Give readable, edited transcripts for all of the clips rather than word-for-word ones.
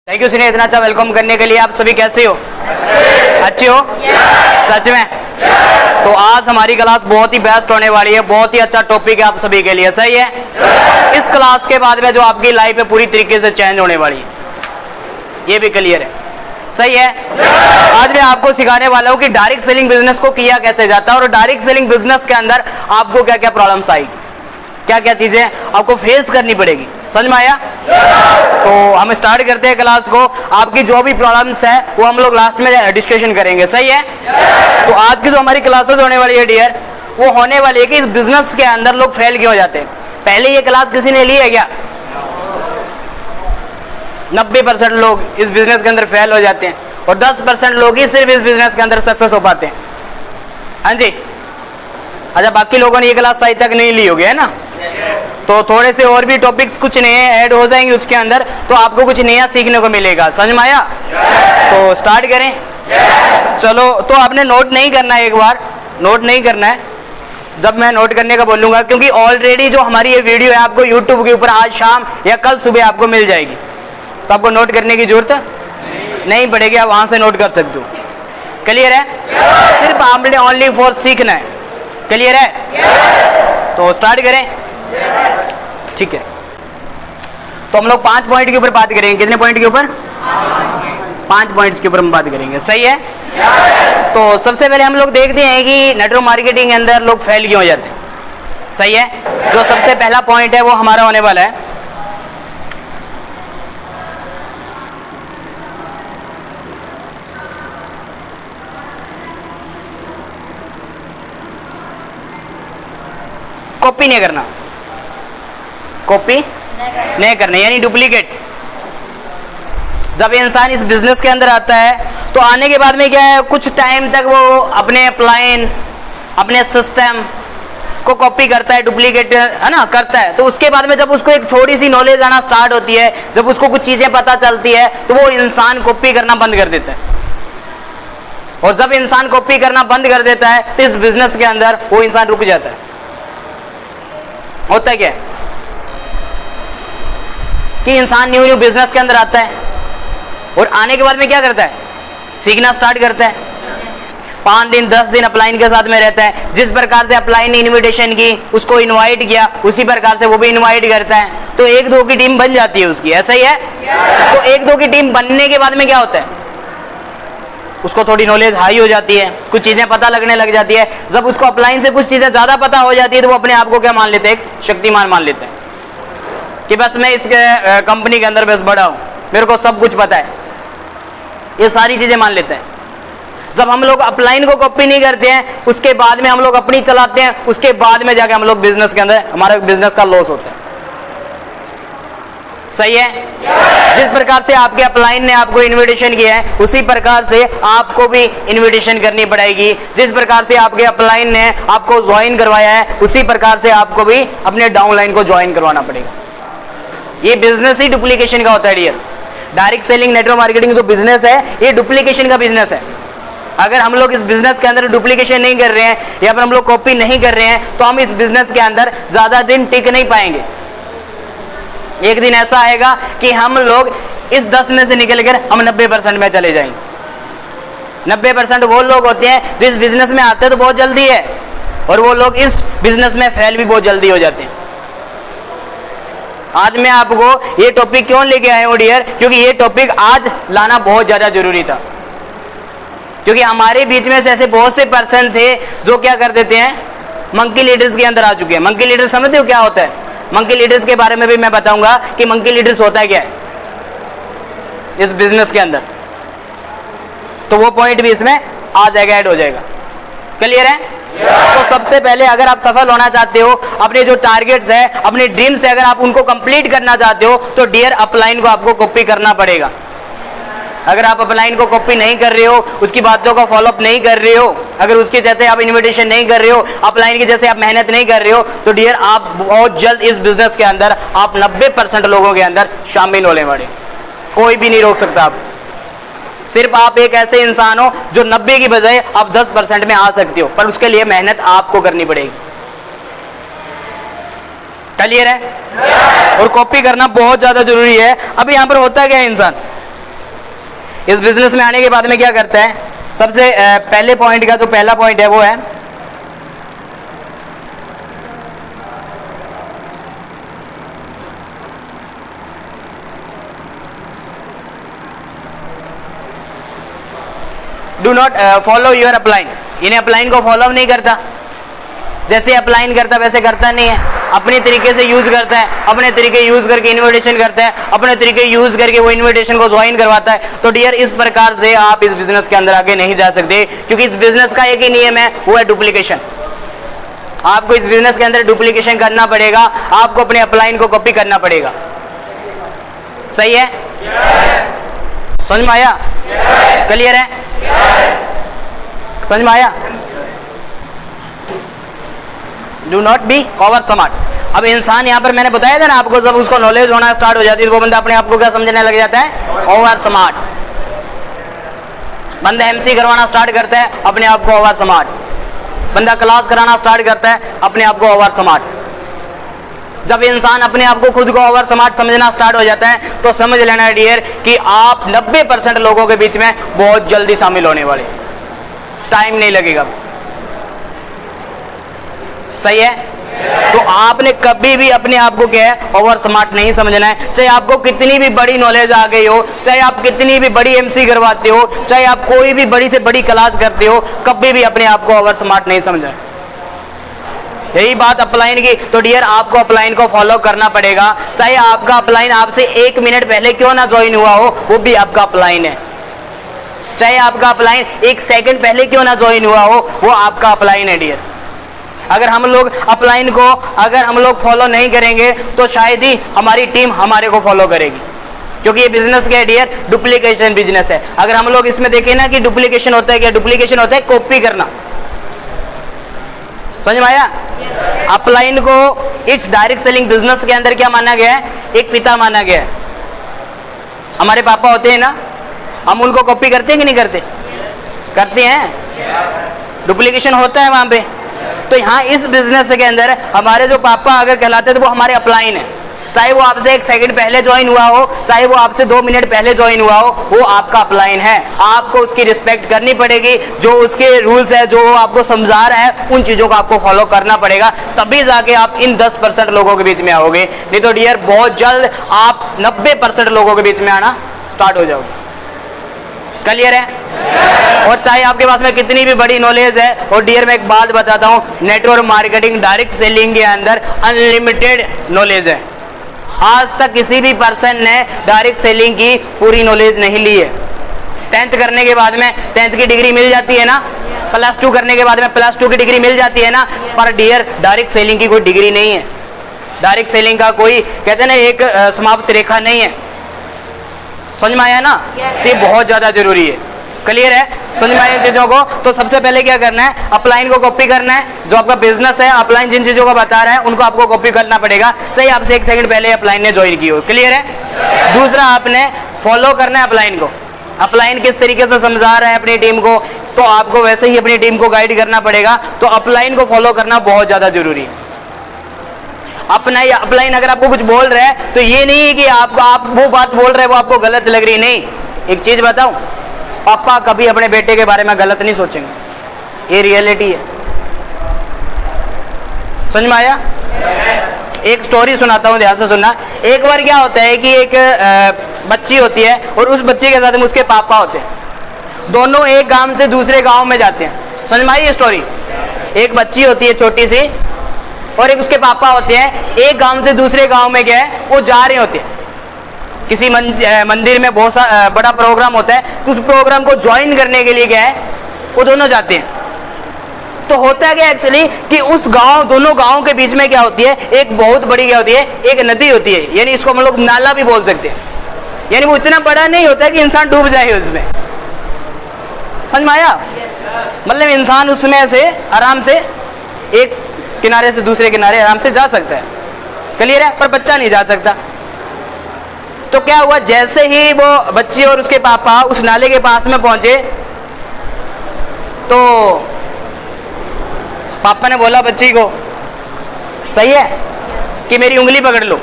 Thank you senior, इतना अच्छा welcome करने के लिए। आप सभी कैसे हो? अच्छे हो? सच में? तो आज हमारी क्लास बहुत ही बेस्ट होने वाली है, बहुत ही अच्छा टॉपिक है आप सभी के लिए। सही है? इस क्लास के बाद में जो आपकी लाइफ है पूरी तरीके से चेंज होने वाली है, ये भी क्लियर है। सही है? आज मैं आपको सिखाने वाला हूँ कि डायरेक्ट सेलिंग बिजनेस को किया कैसे जाता है और डायरेक्ट सेलिंग बिजनेस के अंदर आपको क्या क्या प्रॉब्लम्स आएगी, क्या क्या चीजें आपको फेस करनी पड़ेगी। समझ में आया? तो हम स्टार्ट करते हैं क्लास को। आपकी जो भी प्रॉब्लम्स है वो हम लोग लास्ट में डिस्कशन करेंगे। सही है? तो आज की जो हमारी क्लासेस होने वाली है डियर, वो होने वाली है कि इस बिजनेस के अंदर लोग फेल क्यों हो जाते हैं। पहले ये क्लास किसी ने ली है क्या? 90% लोग इस बिजनेस के अंदर फेल हो जाते हैं और 10% लोग ही सिर्फ इस बिजनेस के अंदर सक्सेस हो पाते हैं। हाँ जी? अच्छा, बाकी लोगों ने ये क्लास अभी तक नहीं ली होगी, है ना? तो थोड़े से और भी टॉपिक्स कुछ नए ऐड हो जाएंगे उसके अंदर, तो आपको कुछ नया सीखने को मिलेगा। समझ में आया? तो स्टार्ट करें? चलो, तो आपने नोट नहीं करना है, एक बार नोट नहीं करना है जब मैं नोट करने का बोलूंगा, क्योंकि ऑलरेडी जो हमारी ये वीडियो है आपको यूट्यूब के ऊपर आज शाम या कल सुबह आपको मिल जाएगी, तो आपको नोट करने की जरूरत नहीं पड़ेगी, आप वहां से नोट कर सकते हो। क्लियर है? सिर्फ आपने ओनली फॉर सीखना है। क्लियर है? तो स्टार्ट करें? ठीक है, तो हम लोग 5 पॉइंट के ऊपर बात करेंगे। कितने पॉइंट के ऊपर? 5 पॉइंट्स के ऊपर हम बात करेंगे। सही है? तो सबसे पहले हम लोग देखते हैं कि नेटवर्क मार्केटिंग के अंदर लोग फेल क्यों हो जाते हैं। सही है? जो सबसे पहला पॉइंट है वो हमारा होने वाला है कॉपी नहीं करना। कॉपी नहीं करना यानी डुप्लीकेट। जब इंसान इस बिजनेस के अंदर आता है तो आने के बाद में क्या है, कुछ टाइम तक वो अपने अपलाइन, अपने सिस्टम को कॉपी करता है, डुप्लीकेट, है ना, करता है। तो उसके बाद में जब उसको एक थोड़ी सी नॉलेज आना स्टार्ट होती है, जब उसको कुछ चीजें पता चलती है, तो वो इंसान कॉपी करना बंद कर देता है। और जब इंसान कॉपी करना बंद कर देता है तो इस बिजनेस के अंदर वो इंसान रुक जाता है। होता है क्या कि इंसान न्यू बिजनेस के अंदर आता है और आने के बाद में क्या करता है, सीखना स्टार्ट करता है। 5 दिन 10 दिन अपलाइन के साथ में रहता है। जिस प्रकार से अपलाइन ने इनविटेशन की, उसको इनवाइट किया, उसी प्रकार से वो भी इनवाइट करता है, तो 1-2 की टीम बन जाती है उसकी। ऐसा ही है? तो 1-2 की टीम बनने के बाद में क्या होता है, उसको थोड़ी नॉलेज हाई हो जाती है, कुछ चीजें पता लगने लग जाती है। जब उसको अपलाइन से कुछ चीजें ज्यादा पता हो जाती है तो वो अपने आप को क्या मान लेते हैं, एक शक्तिमान मान लेते हैं कि बस मैं इस कंपनी के अंदर बस बड़ा हूं, मेरे को सब कुछ पता है, ये सारी चीजें मान लेते हैं। जब हम लोग अपलाइन को कॉपी नहीं करते हैं, उसके बाद में हम लोग अपनी चलाते हैं, उसके बाद में जाके हम लोग बिजनेस के अंदर हमारा बिजनेस का लॉस होता है। सही है? जिस प्रकार से आपके अपलाइन ने आपको इनविटेशन किया है, उसी प्रकार से आपको भी इनविटेशन करनी पड़ेगी। जिस प्रकार से आपके अपलाइन ने आपको ज्वाइन करवाया है, उसी प्रकार से आपको भी अपने डाउनलाइन को ज्वाइन करवाना पड़ेगा। ये बिजनेस ही डुप्लीकेशन का होता है dear. Direct selling network marketing जो बिजनेस है, ये डुप्लीकेशन का बिजनेस है। अगर हम लोग इस बिजनेस के अंदर डुप्लीकेशन नहीं कर रहे हैं या फिर हम लोग कॉपी नहीं कर रहे हैं, तो हम इस बिजनेस के अंदर ज्यादा दिन टिक नहीं पाएंगे। एक दिन ऐसा आएगा कि हम लोग इस 10 में से निकलकर हम 90% में चले जाएंगे। 90% वो लोग होते हैं जो इस बिजनेस में आते हैं तो बहुत जल्दी है, और वो लोग इस बिजनेस में फेल भी बहुत जल्दी हो जाते हैं। आज मैं आपको ये टॉपिक क्यों लेके आया हूं डियर, क्योंकि ये टॉपिक आज लाना बहुत ज्यादा जरूरी था। क्योंकि हमारे बीच में से ऐसे बहुत से पर्सन थे जो क्या कर देते हैं, मंकी लीडर्स के अंदर आ चुके हैं। मंकी लीडर्स समझते हो क्या होता है? मंकी लीडर्स के बारे में भी मैं बताऊंगा कि मंकी लीडर्स होता है क्या है इस बिजनेस के अंदर, तो वो पॉइंट भी इसमें आ जाएगा, ऐड हो जाएगा। क्लियर है? तो सबसे पहले अगर आप सफल होना चाहते हो, अपने जो टारगेट्स है, अपने ड्रीम्स है, अगर आप उनको कंप्लीट करना चाहते हो, तो डियर अपलाइन को आपको कॉपी करना पड़ेगा। अगर आप अपलाइन को कॉपी नहीं कर रहे हो, उसकी बातों को फॉलोअप नहीं कर रहे हो, अगर उसके जैसे आप इनविटेशन नहीं कर रहे हो, अपलाइन की जैसे आप मेहनत नहीं कर रहे हो, तो डियर आप बहुत जल्द इस बिजनेस के अंदर आप 90% लोगों के अंदर शामिल होने वाले। कोई भी नहीं रोक सकता आप। सिर्फ आप एक ऐसे इंसान हो जो 90 की बजाय आप 10% में आ सकते हो, पर उसके लिए मेहनत आपको करनी पड़ेगी। क्लियर है? और कॉपी करना बहुत ज्यादा जरूरी है। अभी यहाँ पर होता क्या है, इंसान इस बिजनेस में आने के बाद में क्या करता है, सबसे पहले पॉइंट का जो पहला पॉइंट है वो है do not follow your upline. इन्हें अपलाइन को फॉलो नहीं करता, जैसे अपलाइन करता वैसे करता नहीं है, अपने तरीके से यूज करता है, अपने तरीके यूज करके इन्विटेशन करता है, अपने तरीके यूज करके वो इन्विटेशन को ज्वाइन करवाता है। तो डियर इस प्रकार से आप इस बिजनेस के अंदर आगे नहीं जा सकते, क्योंकि इस बिजनेस का एक ही नियम है, वो है डुप्लीकेशन। आपको इस बिजनेस के अंदर डुप्लीकेशन करना पड़ेगा, आपको अपने अपलाइन को कॉपी करना पड़ेगा। सही है? समझ में आया? क्लियर है? समझ में आया? Do not be over smart. अब इंसान यहाँ पर मैंने बताया था ना आपको, जब उसको नॉलेज होना स्टार्ट हो जाती है तो वो बंदा अपने आप को क्या समझने लग जाता है, ओवर स्मार्ट। बंदा एमसी करवाना स्टार्ट करता है, अपने आप को ओवर स्मार्ट। बंदा क्लास कराना स्टार्ट करता है, अपने आप को ओवर स्मार्ट। जब इंसान अपने आप को खुद को ओवर स्मार्ट समझना स्टार्ट हो जाता है तो समझ लेना डियर कि आप 90% लोगों के बीच में बहुत जल्दी शामिल होने वाले, टाइम नहीं लगेगा। सही है? तो आपने कभी भी अपने आप को क्या है, ओवर स्मार्ट नहीं समझना है। चाहे आपको कितनी भी बड़ी नॉलेज आ गई हो, चाहे आप कितनी भी बड़ी एमसी करवाते हो, चाहे आप कोई भी बड़ी से बड़ी क्लास करते हो, कभी भी अपने आप को ओवर स्मार्ट नहीं समझना है। यही बात अपलाइन की। तो डियर आपको अपलाइन को फॉलो करना पड़ेगा, चाहे आपका अपलाइन आपसे 1 मिनट पहले क्यों ना ज्वाइन हुआ हो, वो भी आपका अपलाइन है। चाहे आपका अपलाइन 1 सेकंड पहले क्यों ना ज्वाइन हुआ हो, वो आपका अपलाइन है डियर। अगर हम लोग अपलाइन को अगर हम लोग फॉलो नहीं करेंगे तो शायद ही हमारी टीम हमारे को फॉलो करेगी, क्योंकि ये बिजनेस क्या है डियर, डुप्लीकेशन बिजनेस है। अगर हम लोग इसमें देखें ना कि डुप्लीकेशन होता है क्या, डुप्लीकेशन होता है कॉपी करना। समझ में आया? अपलाइन को इस डायरेक्ट सेलिंग बिजनेस के अंदर क्या माना गया है, एक पिता माना गया है। हमारे पापा होते हैं ना, हम उनको कॉपी करते हैं कि नहीं करते? करते हैं। डुप्लीकेशन होता है वहां पे। तो यहाँ इस बिजनेस के अंदर हमारे जो पापा अगर कहलाते हैं तो वो हमारे अपलाइन है। चाहे वो आपसे 1 सेकंड पहले ज्वाइन हुआ हो, चाहे वो आपसे 2 मिनट पहले ज्वाइन हुआ हो, वो आपका अपलाइन है। आपको उसकी रिस्पेक्ट करनी पड़ेगी, जो उसके रूल्स है, जो आपको समझा रहा है, उन चीजों को आपको फॉलो करना पड़ेगा, तभी जाके आप इन 10% लोगों के बीच में आओगे। नहीं तो डियर बहुत जल्द आप 90% लोगों के बीच में आना स्टार्ट हो जाओगे। क्लियर है? और चाहे आपके पास में कितनी भी बड़ी नॉलेज है, और डियर मैं एक बात बताता हूं, नेटवर्क मार्केटिंग डायरेक्ट सेलिंग के अंदर अनलिमिटेड नॉलेज है। आज तक किसी भी पर्सन ने डायरेक्ट सेलिंग की पूरी नॉलेज नहीं ली है। 10th करने के बाद में 10th की डिग्री मिल जाती है ना, +2 करने के बाद में +2 की डिग्री मिल जाती है ना, पर डियर डायरेक्ट सेलिंग की कोई डिग्री नहीं है। डायरेक्ट सेलिंग का कोई कहते हैं ना एक समाप्त रेखा नहीं है। समझ में आया ना? तो ये बहुत ज्यादा जरूरी है। क्लियर है? समझ में आया चीजों को? तो सबसे पहले क्या करना है, अपलाइन को कॉपी करना है। जो आपका बिजनेस है, अपलाइन जिन चीजों को बता रहा है उनको आपको कॉपी करना पड़ेगा, चाहे आपसे 1 सेकंड पहले अपलाइन ने ज्वाइन की हो। क्लियर है? दूसरा, आपने फॉलो करना है अपलाइन को। अपलाइन किस तरीके से समझा रहा है अपनी टीम को, तो आपको वैसे ही अपनी टीम को गाइड करना पड़ेगा। तो अपलाइन को फॉलो करना बहुत ज्यादा जरूरी है। अपना या अपलाइन अगर आपको कुछ बोल रहा है तो ये नहीं है कि आप वो बात बोल रहे हैं वो आपको गलत लग रही, नहीं। एक चीज बताऊं, पापा कभी अपने बेटे के बारे में गलत नहीं सोचेंगे, ये रियलिटी है। समझ में आया? एक स्टोरी सुनाता हूं, ध्यान से सुनना। एक बार क्या होता है कि एक बच्ची होती है और उस बच्ची के साथ में उसके पापा होते हैं। दोनों एक गांव से दूसरे गांव में जाते हैं। समझ में आई ये स्टोरी? एक बच्ची होती है छोटी सी और एक उसके पापा होते हैं। एक गांव से दूसरे गांव में गए, वो जा रहे होते हैं। किसी मंदिर में बहुत बड़ा प्रोग्राम होता है, तो उस प्रोग्राम को ज्वाइन करने के लिए गए, वो दोनों जाते हैं। तो होता है क्या एक्चुअली कि उस गांव, दोनों गांव के बीच में क्या होती है, एक बहुत बड़ी क्या होती है, एक नदी होती है, यानी इसको हम लोग नाला भी बोल सकते हैं। यानी वो इतना बड़ा नहीं होता है कि इंसान डूब जाए उसमें। समझ में आया? मतलब इंसान उसमें से आराम से एक किनारे से दूसरे किनारे आराम से जा सकता है। क्लियर है? पर बच्चा नहीं जा सकता। तो क्या हुआ, जैसे ही वो बच्ची और उसके पापा उस नाले के पास में पहुंचे तो पापा ने बोला बच्ची को, सही है कि मेरी उंगली पकड़ लो,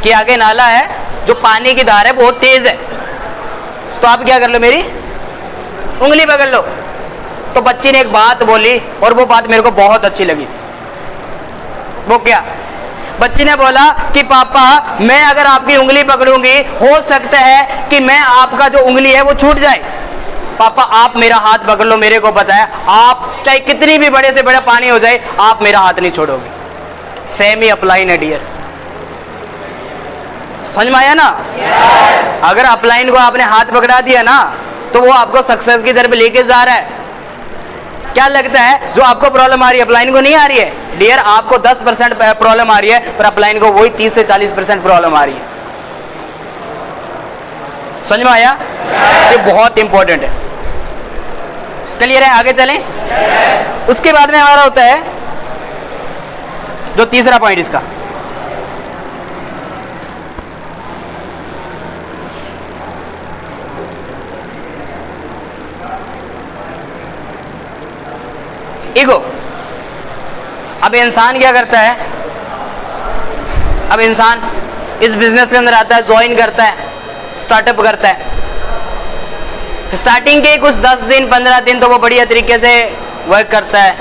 कि आगे नाला है, जो पानी की धार है बहुत तेज है, तो आप क्या कर लो, मेरी उंगली पकड़ लो। तो बच्ची ने एक बात बोली और वो बात मेरे को बहुत अच्छी लगी। वो क्या? बच्ची ने बोला कि पापा मैं अगर आपकी उंगली पकड़ूंगी हो सकता है कि मैं आपका जो उंगली है वो छूट जाए। पापा आप मेरा हाथ पकड़ लो, मेरे को पता है आप चाहे कितनी भी बड़े से बड़ा पानी हो जाए आप मेरा हाथ नहीं छोड़ोगे। सेम ही अपलाइन है डियर। समझ में आया ना? अगर अपलाइन को आपने हाथ पकड़ा दिया ना तो वो आपको सक्सेस की तरफ लेके जा रहा है। क्या लगता है जो आपको प्रॉब्लम आ रही है अपलाइन को नहीं आ रही है? डियर आपको 10% प्रॉब्लम आ रही है पर अपलाइन को वही 30 से 40% प्रॉब्लम आ रही है। समझ में आया? ये बहुत इंपॉर्टेंट है। क्लियर है? आगे चलें। उसके बाद में हमारा होता है जो तीसरा पॉइंट इसका, ईगो। अब इंसान क्या करता है? अब इंसान इस बिजनेस के अंदर आता है, ज्वाइन करता है, स्टार्टअप करता है। स्टार्टिंग के कुछ 10 दिन 15 दिन तो वो बढ़िया तरीके से वर्क करता है,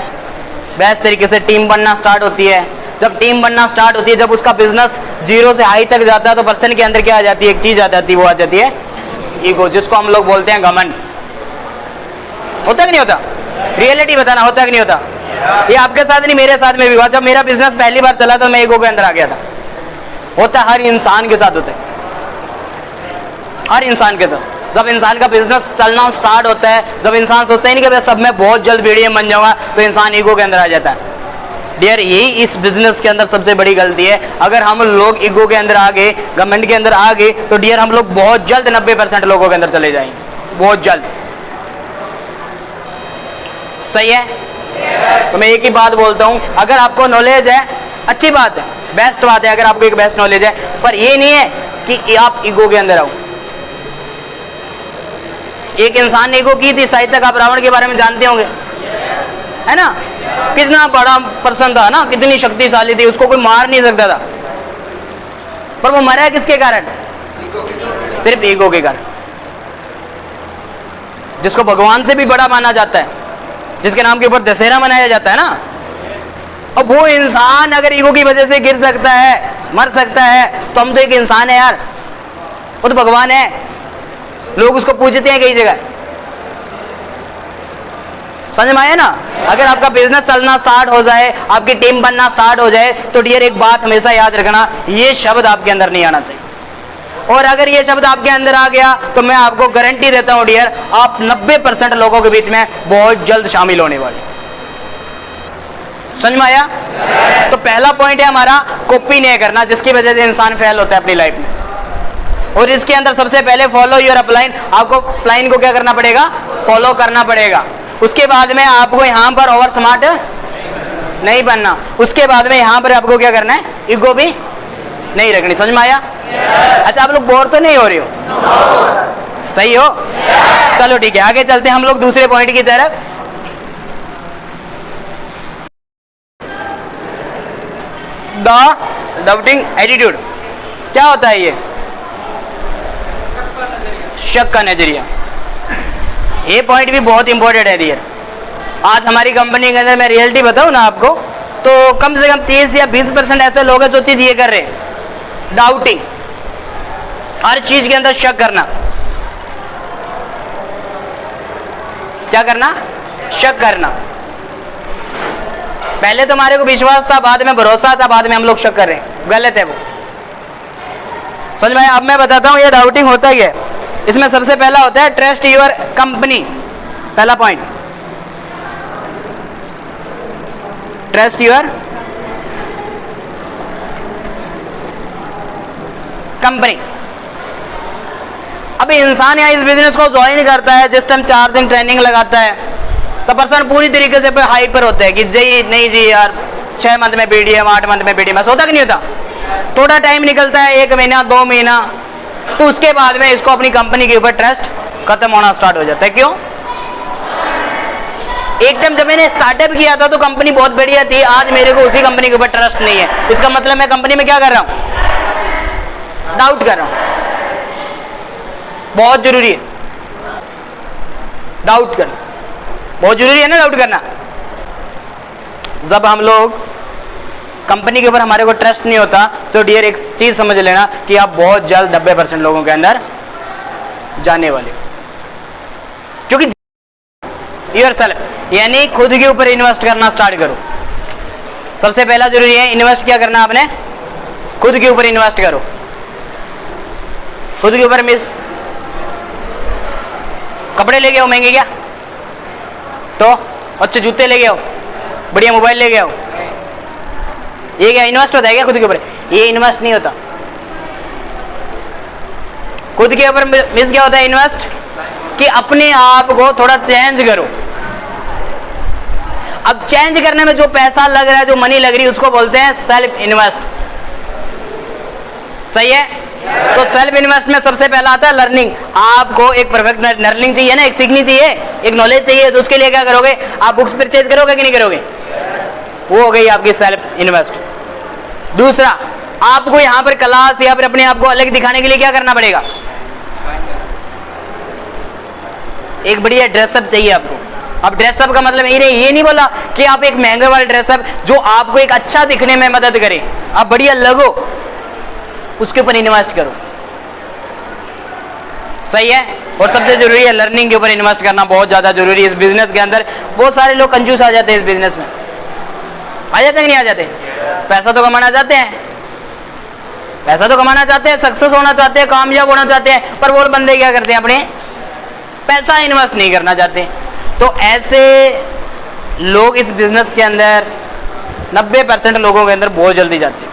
बेस्ट तरीके से टीम बनना स्टार्ट होती है। जब टीम बनना स्टार्ट होती है, जब उसका बिजनेस 0 से हाई तक जाता है तो पर्सन के अंदर क्या आ जाती है? एक चीज आ जाती है, वो आ जाती है ईगो, जिसको हम लोग बोलते हैं घमंड। होता कि नहीं होता? रियलिटी बताना, होता कि नहीं होता? ये आपके साथ नहीं मेरे साथ में भी हुआ। जब मेरा बिजनेस पहली बार चला तो मैं ईगो के अंदर आ गया था। होता हर इंसान के साथ होता है, हर इंसान के साथ। जब इंसान का बिजनेस चलना स्टार्ट होता है, जब इंसान सोचता है नहीं कि सब मैं बहुत जल्द बीडीएम बन जाऊंगा, तो इंसान ईगो के अंदर आ जाता है। डियर यही इस बिजनेस के अंदर सबसे बड़ी गलती है। अगर हम लोग ईगो के अंदर आ गए, गवर्नमेंट के अंदर आ गए, तो डियर हम लोग बहुत जल्द 90% लोगों के अंदर चले जाएंगे, बहुत जल्द। सही है? तो मैं एक ही बात बोलता हूं, अगर आपको नॉलेज है अच्छी बात है, बेस्ट बात है अगर आपको एक बेस्ट नॉलेज है, पर ये नहीं है कि आप ईगो के अंदर आओ। एक इंसान ने ईगो की थी, शायद तक आप रावण के बारे में जानते होंगे, है ना? कितना बड़ा पर्सन था ना, कितनी शक्तिशाली थी, उसको कोई मार नहीं सकता था। पर वो मरा किसके कारण? सिर्फ ईगो के कारण। जिसको भगवान से भी बड़ा माना जाता है, जिसके नाम के ऊपर दशहरा मनाया जाता है ना, अब वो इंसान अगर ईगो की वजह से गिर सकता है, मर सकता है, तो हम तो एक इंसान है यार, वो तो भगवान है। लोग उसको पूजते हैं कई जगह। समझ में आया ना? अगर आपका बिजनेस चलना स्टार्ट हो जाए, आपकी टीम बनना स्टार्ट हो जाए, तो डियर एक बात हमेशा याद रखना, ये शब्द आपके अंदर नहीं आना चाहिए। और अगर ये शब्द आपके अंदर आ गया तो मैं आपको गारंटी देता हूं डियर, आप 90% लोगों के बीच में बहुत जल्द शामिल होने वाले। समझ में आया? तो पहला पॉइंट है हमारा कॉपी नहीं करना, जिसकी वजह से इंसान फेल होता है अपनी लाइफ में। और इसके अंदर सबसे पहले फॉलो योर अपलाइन। आपको अपलाइन को क्या करना पड़ेगा? फॉलो करना पड़ेगा। उसके बाद में आपको यहां पर ओवर स्मार्ट नहीं बनना। उसके बाद में यहां पर आपको क्या करना है? ईगो भी नहीं रखनी। समझ में आया? अच्छा, आप लोग बोर तो नहीं हो रहे हो? सही हो? चलो ठीक है, आगे चलते हैं हम लोग दूसरे पॉइंट की तरफ। The doubting attitude. क्या होता है ये? शक का नजरिया। ये पॉइंट भी बहुत इंपॉर्टेंट है डियर। आज हमारी कंपनी के अंदर मैं रियलिटी बताऊं ना आपको, तो कम से कम 30 या 20% ऐसे लोग हैं जो चीज ये कर रहे हैं, डाउटिंग, हर चीज के अंदर शक करना। क्या करना? शक करना। पहले तो हमारे को विश्वास था, बाद में भरोसा था, बाद में हम लोग शक कर रहे हैं। गलत है वो। समझ में आया? अब मैं बताता हूं ये डाउटिंग होता ही है। इसमें सबसे पहला होता है ट्रस्ट योर कंपनी। पहला पॉइंट, ट्रस्ट योर कंपनी। अब इंसान यहाँ इस बिजनेस को ज्वाइन करता है, जिस टाइम 4 दिन ट्रेनिंग लगाता है, तो पर्सन पूरी तरीके से हाई पर होता है कि जी नहीं जी यार 6 मंथ में बीडीएम, 8 मंथ में बीडीएम। होता कि नहीं होता? थोड़ा टाइम निकलता है, 1 महीना 2 महीना, तो उसके बाद में इसको अपनी कंपनी के ऊपर ट्रस्ट खत्म होना स्टार्ट हो जाता है। क्यों? एक टाइम जब मैंने स्टार्टअप किया था तो कंपनी बहुत बढ़िया थी, आज मेरे को उसी कंपनी के ऊपर ट्रस्ट नहीं है। इसका मतलब मैं कंपनी में क्या कर रहा हूं? डाउट कर रहा हूं। बहुत जरूरी है। डाउट करना बहुत जरूरी है ना, डाउट करना। जब हम लोग कंपनी के ऊपर हमारे को ट्रस्ट नहीं होता तो डियर एक चीज समझ लेना कि आप बहुत जल्द 90% लोगों के अंदर जाने वाले हो। क्योंकि योरसेल्फ यानी खुद के ऊपर इन्वेस्ट करना स्टार्ट करो। सबसे पहला जरूरी है इन्वेस्ट क्या करना, आपने खुद के ऊपर इन्वेस्ट करो। खुद के ऊपर मिस कपड़े ले गए हो महंगे क्या, तो अच्छे जूते ले गए हो, बढ़िया मोबाइल ले गए हो, ये क्या इन्वेस्ट होता है क्या खुद के ऊपर? ये इन्वेस्ट नहीं होता। खुद के ऊपर मिस क्या होता है इन्वेस्ट, कि अपने आप को थोड़ा चेंज करो। अब चेंज करने में जो पैसा लग रहा है, जो मनी लग रही है, उसको बोलते हैं सेल्फ इन्वेस्ट। सही है? तो सेल्फ इन्वेस्ट में सबसे पहला आता है लर्निंग। आपको एक परफेक्ट लर्निंग चाहिए ना, एक सीखनी चाहिए, एक नॉलेज चाहिए, तो उसके लिए क्या करोगे आप? बुक्स परचेज करोगे कि नहीं करोगे? वो हो गई आपकी सेल्फ इन्वेस्ट। दूसरा, आपको यहां पर क्लास या फिर अपने आप को अलग दिखाने के लिए क्या करना पड़ेगा? एक बढ़िया ड्रेसअप चाहिए आपको। अब ड्रेसअप का मतलब ये नहीं बोला कि आप एक महंगे वाला ड्रेसअप जो आपको एक अच्छा दिखने में मदद करे, आप बढ़िया लगो, उसके ऊपर इन्वेस्ट करो। सही है? और सबसे जरूरी है लर्निंग के ऊपर इन्वेस्ट करना, बहुत ज्यादा जरूरी है इस बिजनेस के अंदर। बहुत सारे लोग कंजूस आ जाते हैं इस बिजनेस में। आ जाते हैं कि नहीं आ जाते? पैसा तो कमाना चाहते हैं, पैसा तो कमाना चाहते हैं, सक्सेस होना चाहते हैं, कामयाब होना चाहते हैं, पर वो बंदे क्या करते हैं? अपने पैसा इन्वेस्ट नहीं करना चाहते। तो ऐसे लोग इस बिजनेस के अंदर 90% लोगों के अंदर बहुत जल्दी जाते हैं।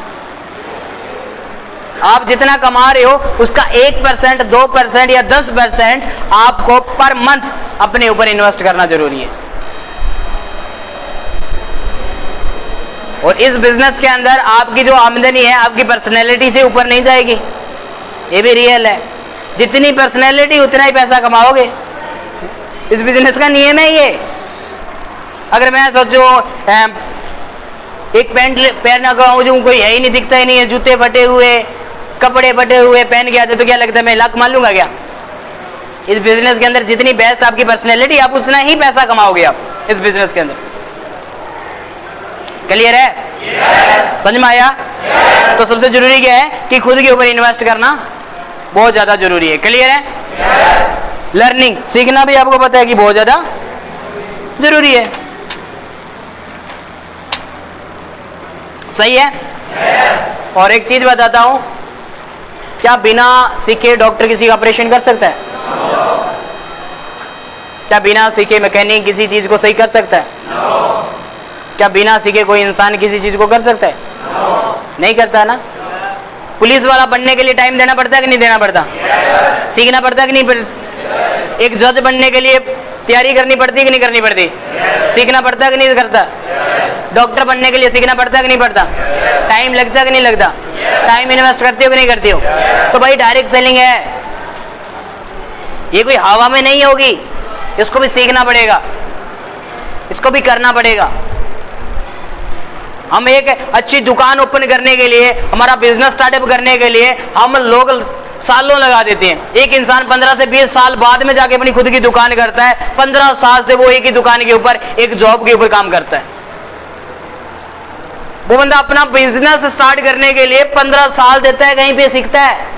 आप जितना कमा रहे हो उसका 1%, 2% या 10% आपको पर मंथ अपने ऊपर इन्वेस्ट करना जरूरी है। और इस बिजनेस के अंदर आपकी जो आमदनी है आपकी पर्सनैलिटी से ऊपर नहीं जाएगी, ये भी रियल है। जितनी पर्सनैलिटी उतना ही पैसा कमाओगे, इस बिजनेस का नियम है ये। अगर मैं सोचो एक पैंट पहना जो कोई है ही नहीं, दिखता ही नहीं है, जूते फटे हुए, कपड़े फटे हुए पहन के आते, तो क्या लगता है मैं लाख मान लूंगा क्या? इस बिजनेस के अंदर जितनी बेस्ट आपकी पर्सनैलिटी, आप उतना ही पैसा कमाओगे आप इस बिजनेस के अंदर। क्लियर है? yes. समझ में आया? yes. तो सबसे जरूरी क्या है कि खुद के ऊपर इन्वेस्ट करना बहुत ज्यादा जरूरी है। क्लियर है? yes. लर्निंग सीखना भी आपको पता है कि बहुत ज्यादा जरूरी है। सही है? yes. और एक चीज बताता हूं, क्या बिना सीखे डॉक्टर किसी का ऑपरेशन कर सकता है? no. क्या बिना सीखे मैकेनिक किसी चीज को सही कर सकता है? no. क्या बिना सीखे कोई इंसान किसी चीज को कर सकता है? no. नहीं करता ना। पुलिस वाला बनने के लिए टाइम देना पड़ता है कि नहीं देना पड़ता? yes. सीखना पड़ता है कि नहीं yes. एक जज बनने के लिए तैयारी करनी पड़ती है कि नहीं करनी पड़ती? yes. सीखना पड़ता है कि नहीं करता? yes. डॉक्टर बनने के लिए सीखना पड़ता है कि नहीं पड़ता? yes. टाइम लगता है कि नहीं लगता? yes. टाइम इन्वेस्ट करते हो कि नहीं करते हो? yes. तो भाई डायरेक्ट सेलिंग है, ये कोई हवा में नहीं होगी, इसको भी सीखना पड़ेगा, इसको भी करना पड़ेगा। हम एक अच्छी दुकान ओपन करने के लिए, हमारा बिजनेस स्टार्टअप करने के लिए हम लोग सालों लगा देते हैं। एक इंसान 15 से 20 साल बाद में जाके अपनी खुद की दुकान करता है। 15 साल से वो एक ही दुकान के ऊपर, एक जॉब के ऊपर काम करता है। वो बंदा अपना बिजनेस स्टार्ट करने के लिए 15 साल देता है, कहीं पे सीखता है।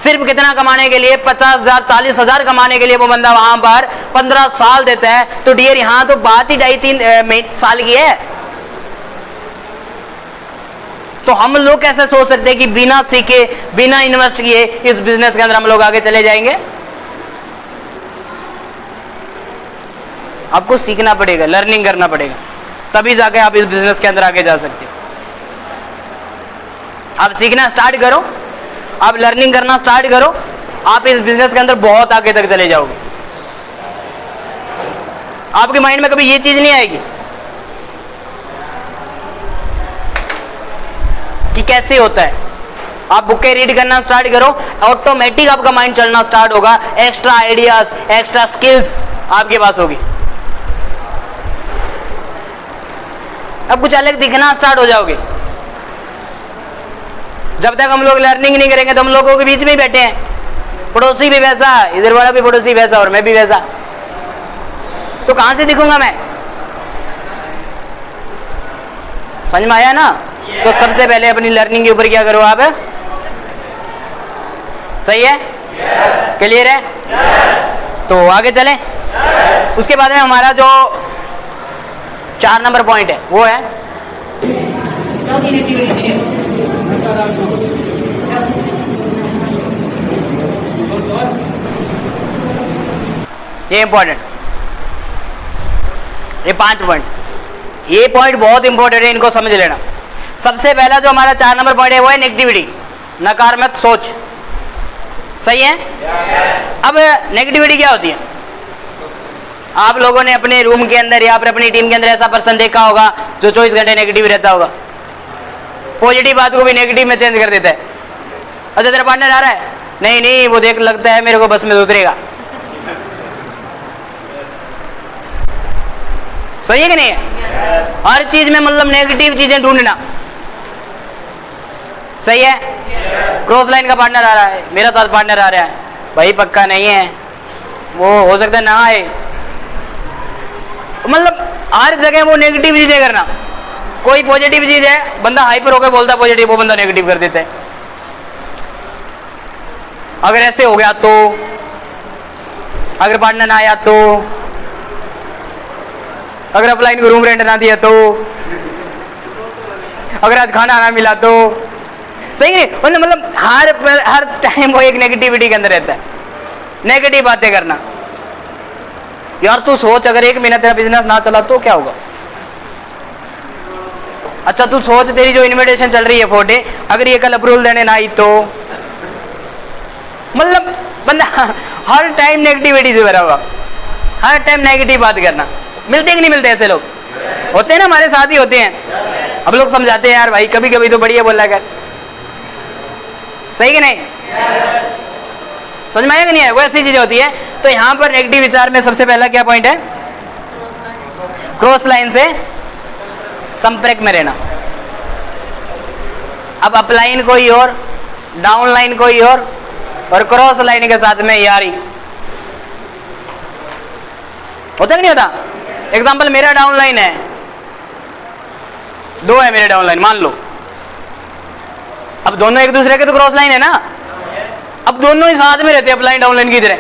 सिर्फ कितना कमाने के लिए? 50,000 40,000 कमाने के लिए वो बंदा वहां पर 15 साल देता है। तो डियर यहां तो बात ही 2.5-3 साल की है। तो हम लोग कैसे सोच सकते हैं कि बिना सीखे, बिना इन्वेस्ट किए इस बिजनेस के अंदर हम लोग आगे चले जाएंगे? आपको सीखना पड़ेगा, लर्निंग करना पड़ेगा, तभी जाके आप इस बिजनेस के अंदर आगे जा सकते हो। आप सीखना स्टार्ट करो, आप लर्निंग करना स्टार्ट करो, आप इस बिजनेस के अंदर बहुत आगे तक चले जाओगे। आपके माइंड में कभी ये चीज नहीं आएगी कि कैसे होता है। आप बुकें रीड करना स्टार्ट करो, ऑटोमेटिक आपका माइंड चलना स्टार्ट होगा। एक्स्ट्रा आइडियाज, एक्स्ट्रा स्किल्स आपके पास होगी। अब कुछ अलग दिखना स्टार्ट हो जाओगे। जब तक हम लोग लर्निंग नहीं करेंगे तो हम लोगों के बीच में ही बैठे हैं, पड़ोसी भी वैसा, इधर वाला भी पड़ोसी वैसा और मैं भी वैसा, तो कहां से दिखूंगा मैं? समझ में आया ना? तो सबसे पहले अपनी लर्निंग के ऊपर क्या करो आप? सही है? क्लियर है? तो आगे चलें। उसके बाद में हमारा जो 4 नंबर पॉइंट है वो है ये इंपॉर्टेंट, ये 5 पॉइंट, ये पॉइंट बहुत इंपॉर्टेंट है, इनको समझ लेना। सबसे पहला जो हमारा 4 नंबर पॉइंट है वो है नेगेटिविटी, नकारात्मक सोच। सही है? अब नेगेटिविटी क्या होती है? आप लोगों ने अपने रूम के अंदर या फिर अपनी टीम के अंदर ऐसा पर्सन देखा होगा जो 24 घंटे नेगेटिव रहता होगा, पॉजिटिव बात को भी नेगेटिव में चेंज कर देता है। अच्छा तेरा पार्टनर आ रहा है, नहीं नहीं वो देख लगता है मेरे को बस में उतरेगा। सही है कि नहीं है? हर चीज में मतलब नेगेटिव चीजें ढूंढना। सही है? क्रॉस लाइन का पार्टनर आ रहा है, मेरा साथ पार्टनर आ रहा है, भाई पक्का नहीं है, वो हो सकता है ना आए, मतलब हर जगह वो नेगेटिव चीजें करना। कोई पॉजिटिव चीज है, बंदा हाइपर होकर बोलता है पॉजिटिव, वो बंदा नेगेटिव कर देता है। अगर ऐसे हो गया तो, अगर पार्टनर ना आया तो, अगर अपलाइन को रूम रेंट ना दिया तो, अगर आज खाना ना मिला तो। सही है? मतलब हर टाइम वो एक नेगेटिविटी के अंदर रहता है, नेगेटिव बातें करना। यार तू सोच, अगर 1 महीना तेरा बिजनेस ना चला तो क्या होगा? अच्छा तू सोच, तेरी जो इन्विटेशन चल रही है 4 डे, अगर ये कल अप्रूवल देने ना आई तो। मतलब बंदा हर टाइम नेगेटिविटी से भरा हुआ, हर टाइम नेगेटिव बात करना। मिलते कि नहीं मिलते ऐसे लोग? होते हैं ना, हमारे साथ ही होते हैं। अब लोग समझाते हैं यार भाई कभी कभी तो बढ़िया बोला कर। सही कि नहीं? समझ में आया कि नहीं है? वो ऐसी चीजें होती है। तो यहां पर नेगेटिव विचार में सबसे पहला क्या पॉइंट है? क्रॉस लाइन से संपर्क में रहना। अब अपलाइन कोई और, डाउन लाइन कोई और क्रॉस लाइन के साथ में यारी। होता कि नहीं होता? एग्जाम्पल मेरा डाउन लाइन है, 2 है मेरे डाउन लाइन मान लो। अब दोनों एक दूसरे के तो क्रॉस लाइन है ना, अब दोनों ही साथ में रहते हैं अपलाइन डाउन लाइन की तरह।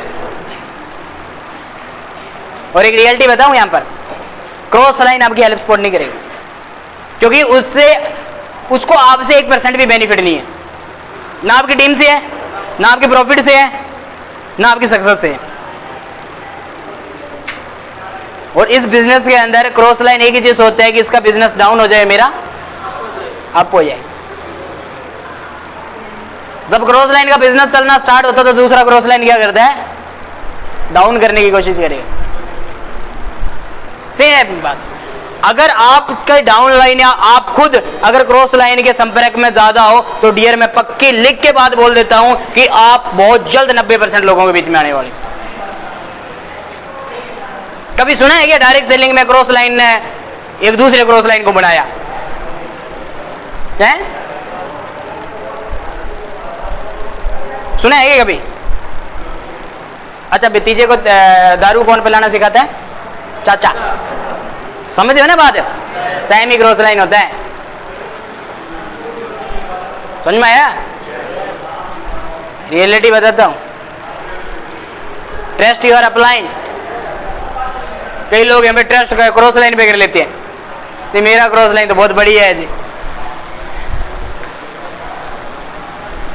और एक रियलिटी बताऊं यहां पर, क्रॉस लाइन आपकी हेल्प सपोर्ट नहीं करेगी, क्योंकि उसको आपसे 1% भी बेनिफिट नहीं है, ना आपकी टीम से है, ना आपके प्रॉफिट से है, ना आपकी सक्सेस से है। और इस बिजनेस के अंदर क्रॉस लाइन एक ही चीज होता है कि इसका बिजनेस डाउन हो जाए, मेरा अप हो जाए। जब क्रॉस लाइन का बिजनेस चलना स्टार्ट होता तो दूसरा क्रॉस लाइन क्या करता है? डाउन करने की कोशिश करेगा। सही है बात? अगर आपका डाउन लाइन या आप खुद अगर क्रॉस लाइन के संपर्क में ज्यादा हो तो डियर मैं पक्की लिख के बात बोल देता हूं कि आप बहुत जल्द 90% लोगों के बीच में आने वाले। कभी सुना है क्या डायरेक्ट सेलिंग में क्रॉस लाइन ने एक दूसरे क्रॉस लाइन को बढ़ाया है? सुना है क्या कभी? अच्छा भतीजे को दारू कौन पिलाना सिखाता है? चाचा। समझ हो ना बात? सेमी क्रॉस लाइन होता है। समझ में आया? रियलिटी बताता हूं। Trust your upline. कई लोग हमें ट्रस्ट क्रॉस लाइन पे कर लेते हैं, तो मेरा क्रॉस लाइन तो बहुत बढ़िया है जी।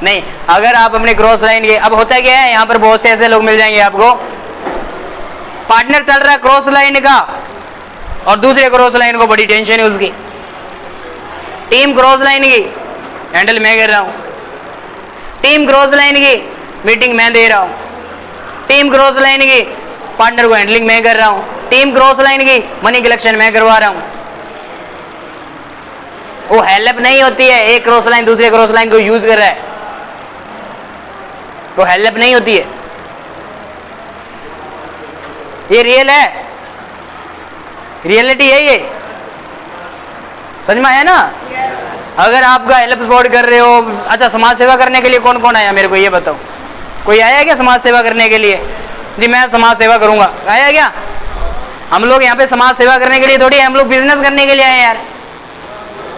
नहीं, अगर आप अपने क्रॉस लाइन के, अब होता क्या है यहां पर बहुत से ऐसे लोग मिल जाएंगे आपको, पार्टनर चल रहा है क्रॉस लाइन का और दूसरे क्रॉस लाइन को बड़ी टेंशन है उसकी। टीम क्रॉस लाइन की हैंडल मैं कर रहा हूं, टीम क्रॉस लाइन की मीटिंग मैं दे रहा हूं, टीम क्रॉस लाइन की पार्टनर को हैंडलिंग मैं कर रहा हूं, टीम क्रॉस लाइन की मनी कलेक्शन मैं करवा रहा हूं। वो हेल्प नहीं होती है, एक क्रॉस लाइन दूसरे क्रॉस लाइन को यूज कर रहा है, तो हेल्प नहीं होती है। ये रियल है, रियलिटी है ये। समझ में आया ना? अगर आपका हेल्प सपोर्ट कर रहे हो, अच्छा समाज सेवा करने के लिए कौन कौन आया मेरे को ये बताओ? कोई आया क्या समाज सेवा करने के लिए? जी मैं समाज सेवा करूंगा, आया क्या? हम लोग यहाँ पे समाज सेवा करने के लिए थोड़ी, हम लोग बिजनेस करने के लिए आए यार।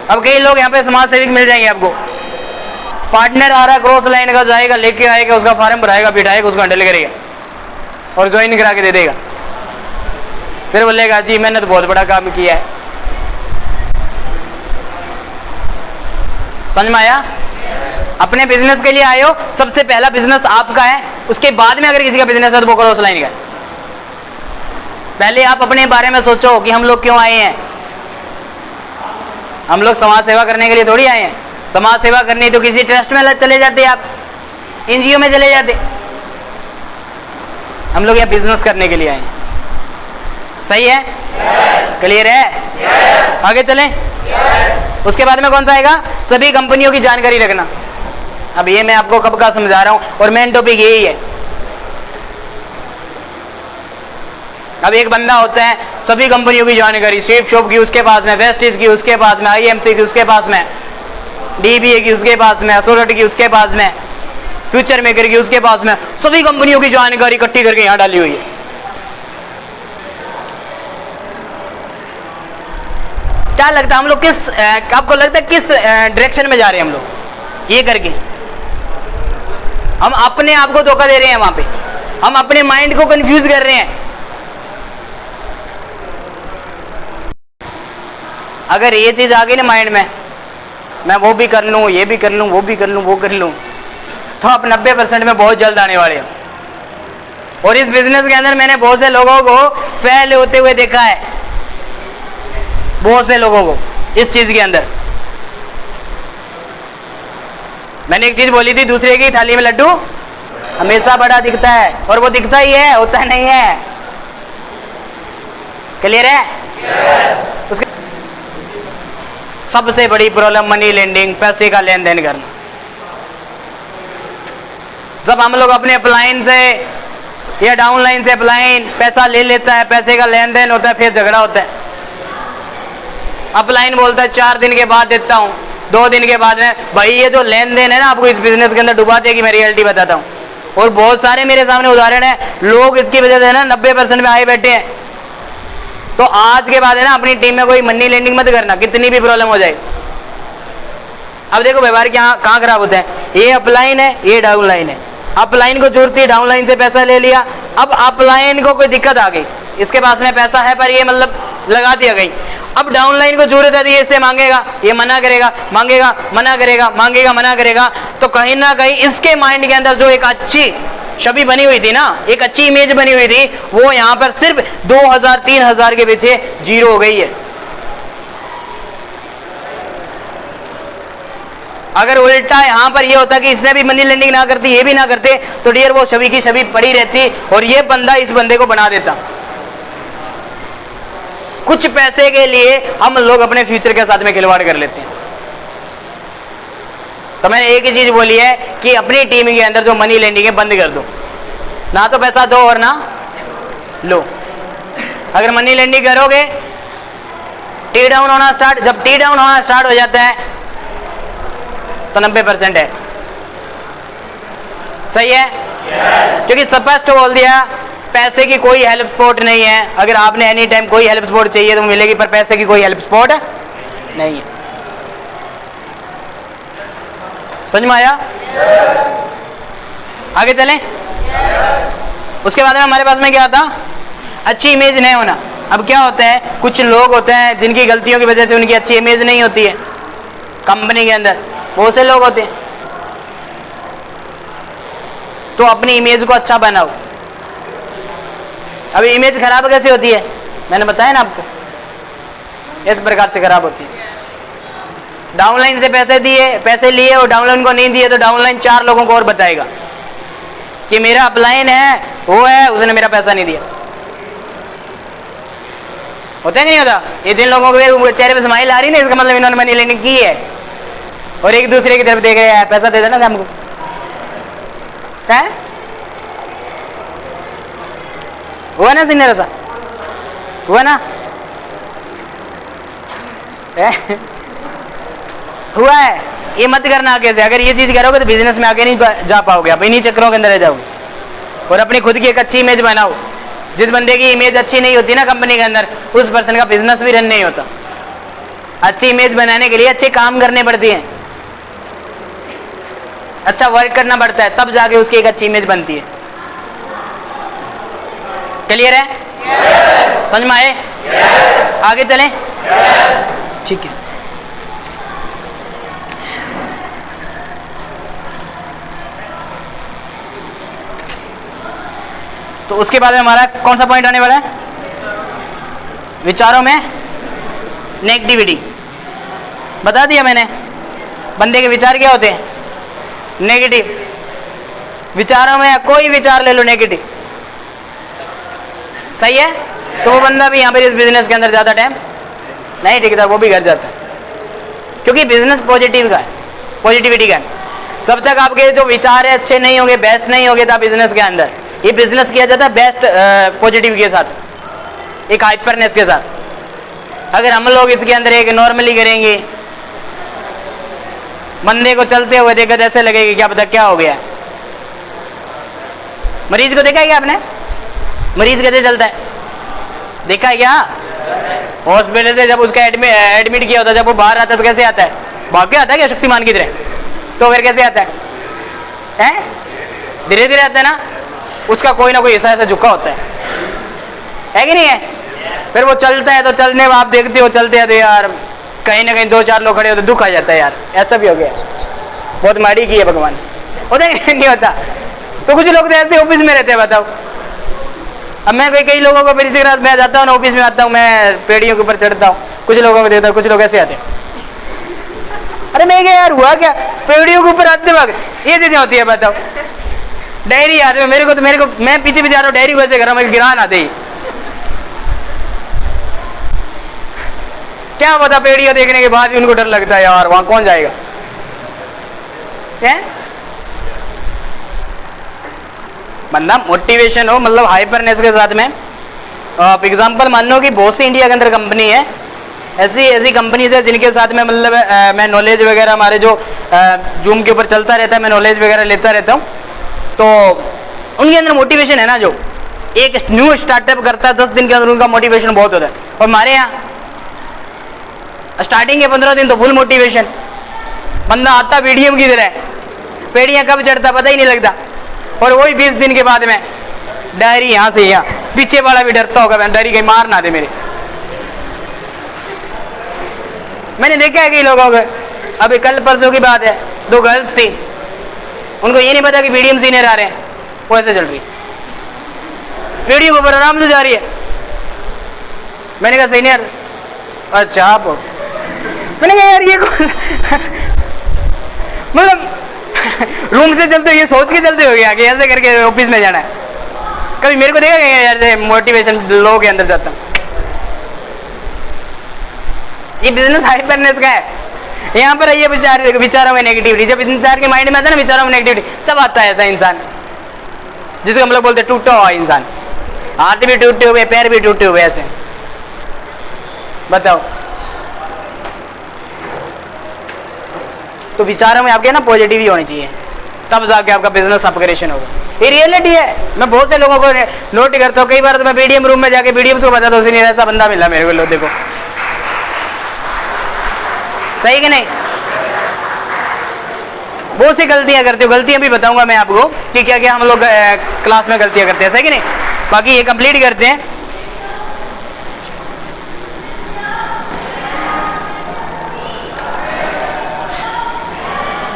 अब कई लोग यहाँ पे समाज सेविक मिल जाएंगे आपको, पार्टनर आ रहा है क्रॉस लाइन का, जाएगा लेके आएगा, उसका फॉर्म भराएगा, बिठाएगा, उसको हैंडल करेगा और ज्वाइन करा के दे देगा, फिर बोलेगा जी मैंने तो बहुत बड़ा काम किया है। समझ में आया? अपने बिजनेस के लिए आए हो, सबसे पहला बिजनेस आपका है, उसके बाद में अगर किसी का बिजनेस है तो वो क्रॉस लाइन का। पहले आप अपने बारे में सोचो कि हम लोग क्यों आए हैं। हम लोग समाज सेवा करने के लिए थोड़ी आए हैं। समाज सेवा करनी तो किसी ट्रस्ट में चले जाते, आप एनजीओ में चले जाते। हम लोग यहाँ बिजनेस करने के लिए आए हैं। सही है? क्लियर है? आगे चलें। उसके बाद में कौन सा आएगा? सभी कंपनियों की जानकारी रखना। अब ये मैं आपको कब का समझा रहा हूं और मेन टॉपिक यही है। अब एक बंदा होता है, सभी कंपनियों की जानकारी, स्वीप शॉप की उसके पास में, वेस्टिज की उसके पास में, आईएमसी की उसके पास में, डीबीए की उसके पास में, सोलट की उसके पास में, फ्यूचर मेकर की उसके पास में, सभी कंपनियों की जानकारी इकट्ठी करके यहां डाली हुई है। क्या लगता है हम लोग किस आपको लगता है किस डायरेक्शन में जा रहे हैं हम लोग? ये करके हम अपने आप को धोखा दे रहे हैं। वहां पे हम अपने माइंड को कंफ्यूज कर रहे हैं। अगर ये चीज आ गई ना माइंड में, मैं वो भी कर लूं, ये भी कर लूं, वो भी कर लूं, वो कर लूं, तो आप 90% में बहुत जल्द आने वाले हो। और इस बिजनेस के अंदर मैंने बहुत से लोगों को फेल होते हुए देखा है, बहुत से लोगों को इस चीज के अंदर। मैंने एक चीज बोली थी, दूसरे की थाली में लड्डू हमेशा बड़ा दिखता है, और वो दिखता ही है, होता नहीं है। क्लियर है? उसके सबसे बड़ी प्रॉब्लम मनी लेंडिंग, पैसे का लेन देन करना। जब हम लोग अपने अपलाइन से या डाउनलाइन से अपलाइन पैसा ले लेता है, पैसे का लेन देन होता है, फिर झगड़ा होता है। अपलाइन बोलता है 4 दिन के बाद देता हूं, 2 दिन के बाद में। भाई ये जो लेन देन है ना, आपको इस बिजनेस के अंदर डुबा देगी, मैं रियलिटी बताता हूं। और बहुत सारे मेरे सामने उदाहरण है, लोग इसकी वजह से ना 90% में आए बैठे हैं। तो आज के बाद है ना, अपनी टीम में कोई मनी लेंडिंग मत करना, कितनी भी प्रॉब्लम हो जाए। अब देखो व्यवहार कहाँ खराब होता है। ये अपलाइन है, ये डाउनलाइन है। अपलाइन को जरूरत है, डाउनलाइन से पैसा ले लिया। अब अपलाइन को कोई दिक्कत आ गई, इसके पास में पैसा है पर ये मतलब लगा दिया गई। अब डाउनलाइन को जरूरत है, ये इससे मांगेगा, ये मना करेगा, मांगेगा मना करेगा, मांगेगा मना करेगा। तो कहीं ना कहीं इसके माइंड के अंदर जो एक अच्छी छवि बनी हुई थी ना, एक अच्छी इमेज बनी हुई थी, वो यहाँ पर सिर्फ 2000-3000 के पीछे जीरो हो गई है। अगर उल्टा यहाँ पर ये होता कि इसने भी मनी लेंडिंग ना करती, ये भी ना करते, तो डियर वो छवि की छवि पड़ी रहती और ये बंदा इस बंदे को बना देता। कुछ पैसे के लिए हम लोग अपने फ्यूचर के साथ में खिलवाड़ कर लेते हैं। तो मैंने एक ही चीज बोली है कि अपनी टीम के अंदर जो मनी लेंडिंग है बंद कर दो, ना तो पैसा दो और ना लो। अगर मनी लेंडिंग करोगे, टी डाउन होना स्टार्ट, जब टी डाउन होना स्टार्ट हो जाता है तो 90% है। सही है? क्योंकि स्पष्ट बोल दिया, पैसे की कोई हेल्प सपोर्ट नहीं है। अगर आपने एनी टाइम कोई हेल्प सपोर्ट चाहिए तो मिलेगी, पर पैसे की कोई हेल्प सपोर्ट नहीं है। समझ में आया? आगे चलें। उसके बाद में हमारे पास में क्या था? अच्छी इमेज नहीं होना। अब क्या होता है, कुछ लोग होते हैं जिनकी गलतियों की वजह से उनकी अच्छी इमेज नहीं होती है कंपनी के अंदर, बहुत से लोग होते हैं। तो अपनी इमेज को अच्छा बनाओ। अभी इमेज खराब कैसे होती है? मैंने बताया ना आपको, इस प्रकार से खराब होती है। डाउनलाइन से पैसे लिए और डाउनलाइन को नहीं दिए, तो डाउनलाइन 4 लोगों को और बताएगा कि मेरा अपलाइन है, वो है, उसने मेरा पैसा नहीं दिया। होता नहीं होता? ये जिन लोगों के चेहरे पे स्माइल आ रही ना, इसका मतलब इन्होंने मनी लेंडिंग की है और एक दूसरे की तरफ देख रहे हैं, पैसा दे देना हमको है। हुआ ना सीनियर, ऐसा हुआ ना? हुआ है। ये मत करना आगे से। अगर ये चीज़ करोगे तो बिजनेस में आगे नहीं जा पाओगे, आप इन्हीं चक्करों के अंदर रह जाओगे। और अपनी खुद की एक अच्छी इमेज बनाओ। जिस बंदे की इमेज अच्छी नहीं होती ना कंपनी के अंदर, उस पर्सन का बिजनेस भी रन नहीं होता। अच्छी इमेज बनाने के लिए अच्छे काम करने पड़ती हैं, अच्छा वर्क करना पड़ता है, तब जाके उसकी एक अच्छी इमेज बनती है। क्लियर है? समझ में आए? आगे चलें? ठीक है। तो उसके बाद में हमारा कौन सा पॉइंट आने वाला है? विचारों में नेगेटिविटी। बता दिया मैंने, बंदे के विचार क्या होते हैं? नेगेटिव। विचारों में कोई विचार ले लो नेगेटिव, सही है? तो वो बंदा भी यहाँ पर इस बिजनेस के अंदर ज़्यादा टाइम नहीं टिकता, वो भी घर जाता है। क्योंकि बिजनेस पॉजिटिव का है, पॉजिटिविटी का है। जब तक आपके जो विचार है अच्छे नहीं होंगे, बेस्ट नहीं होंगे, तब बिजनेस के अंदर ये बिजनेस किया जाता है बेस्ट पॉजिटिव के साथ, एक हाइपरनेस के साथ। अगर हम लोग इसके अंदर एक नॉर्मली करेंगे, बंदे को चलते हुए देखा ऐसे लगेगा क्या पता क्या हो गया। मरीज को देखा है क्या आपने? मरीज कैसे चलता है देखा है क्या? हॉस्पिटल से जब उसका एडमिट किया होता है, जब वो बाहर आता है तो कैसे आता है? भाग के आता है क्या शक्तिमान की तरह? तो फिर कैसे आता है? धीरे धीरे आता है ना, उसका कोई ना कोई ऐसा ऐसा झुका होता है कि नहीं है? फिर वो चलता है तो चलने में आप देखते हो, चलते हैं तो यार कहीं ना कहीं 2-4 लोग खड़े होते, दुख आ जाता है यार, ऐसा भी हो गया। बहुत माड़ी की है भगवान, होता नहीं होता। तो कुछ लोग तो ऐसे ऑफिस में रहते हैं, बताओ। अब मैं कई लोगों को मेरी जगह मैं जाता हूँ ना, ऑफिस में आता हूँ, मैं पेड़ियों के ऊपर चढ़ता हूँ, कुछ लोगों को देखता हूँ, कुछ लोग ऐसे आते हैं। अरे मैं क्या यार हुआ क्या? पेड़ियों के ऊपर आते वक्त ये चीजें होती है, बताओ। डायरी याद है मेरे को मैं पीछे भी जा रहा हूँ, डायरी वैसे कर रहा हूँ, गिरान आते ही क्या पता पेड़ियां देखने के बाद भी उनको डर लगता है यार, वहां कौन जाएगा? बंदा मोटिवेशन हो, मतलब हाइपरनेस के साथ में। आप एग्जांपल मान लो कि बहुत सी इंडिया के अंदर कंपनी है, ऐसी कंपनीज है जिनके साथ में मतलब मैं नॉलेज वगैरह, हमारे जो जूम के ऊपर चलता रहता है, मैं नॉलेज वगैरह लेता रहता हूँ। तो उनके अंदर मोटिवेशन है ना, जो एक न्यू स्टार्टअप करता है 10 दिन के अंदर उनका मोटिवेशन बहुत होता है। और हमारे यहाँ स्टार्टिंग के 15 दिन तो फुल मोटिवेशन, बंदा आता वीडियो की तरह, पेड़ियाँ कब चढ़ता पता ही नहीं लगता। और वही 20 दिन के बाद में डायरी यहाँ से यहाँ, पीछे वाला भी डरता होगा डायरी कहीं मार ना दे मेरे। मैंने देखा है कई लोगों को, अभी कल परसों की बात है, 2 गर्ल्स थी, उनको ये नहीं पता कि मीडियम सीनियर आ रहे हैं, वो ऐसे चल रही वीडियो के ऊपर आराम से जा रही है। मैंने कहा सीनियर, अच्छा आप? मैंने कहा यार ये मतलब रूम से चलते हुए सोच के चलते हो गया कि ऐसे करके ऑफिस में जाना है। कभी मेरे को देखा गया यार मोटिवेशन लो के अंदर जाता हूँ। ये बिजनेस हाइपरनेस का है। यहाँ पर ये विचारों में नेगेटिविटी, जब इंसान के माइंड में आता है ना विचारों में नेगेटिविटी, तब आता है ऐसा इंसान जिसको हम लोग बोलते हैं टूटा हुआ इंसान, हाथ भी टूटे हुए, पैर भी टूटे हुए, ऐसे। बताओ। तो विचारों में आपके ना पॉजिटिव ही होनी चाहिए, तब जाके आपका बिजनेस अपग्रेडेशन होगा। ये रियलिटी है। मैं बहुत से लोगों को नोट करता हूँ, कई बार तो मैं बीडीएम रूम में जाके बीडीएम को बताता हूँ, ऐसा बंदा मिला मेरे को, लो देखो, सही कि नहीं? बहुत सी गलतियां करते हो, गलतियां भी बताऊंगा मैं आपको कि क्या क्या हम लोग क्लास में गलतियां करते हैं, सही कि नहीं? बाकी ये कंप्लीट करते हैं।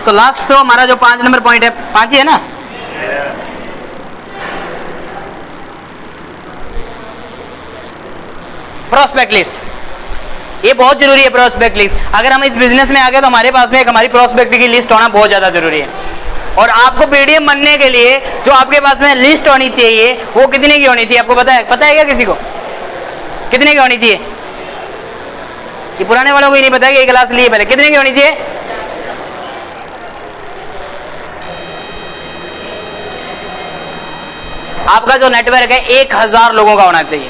तो लास्ट तो हमारा जो 5 नंबर पॉइंट है, 5 ही है ना, प्रोस्पेक्ट लिस्ट। ये बहुत जरूरी है प्रोस्पेक्ट लिस्ट। अगर हम इस बिजनेस में आ गए तो हमारे पास में एक हमारी प्रोस्पेक्ट की लिस्ट होना बहुत ज्यादा जरूरी है। और आपको पीडीएम बनने के लिए जो आपके पास में लिस्ट होनी चाहिए वो कितने की होनी चाहिए आपको पता है? पता है क्या किसी को? कितने की होनी चाहिए? ये पुराने वालों को ही नहीं पता, कि क्लास लिए पहले कितने की होनी चाहिए? आपका जो नेटवर्क है 1000 लोगों का होना चाहिए।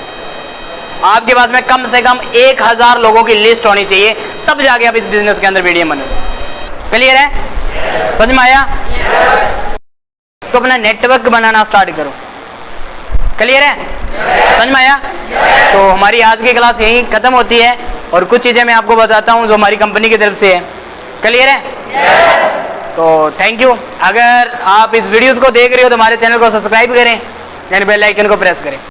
आपके पास में कम से कम 1000 लोगों की लिस्ट होनी चाहिए, तब जाके आप इस बिजनेस के अंदर पीडीएम बनो। क्लियर है? समझ में आया? तो अपना नेटवर्क बनाना स्टार्ट करो। क्लियर है? समझ में आया? तो हमारी आज की क्लास यहीं खत्म होती है और कुछ चीजें मैं आपको बताता हूं जो हमारी कंपनी की तरफ से है। क्लियर है? तो थैंक यू। अगर आप इस वीडियोस को देख रहे हो तो हमारे चैनल को सब्सक्राइब करें, यानी बेल आइकन को प्रेस करें।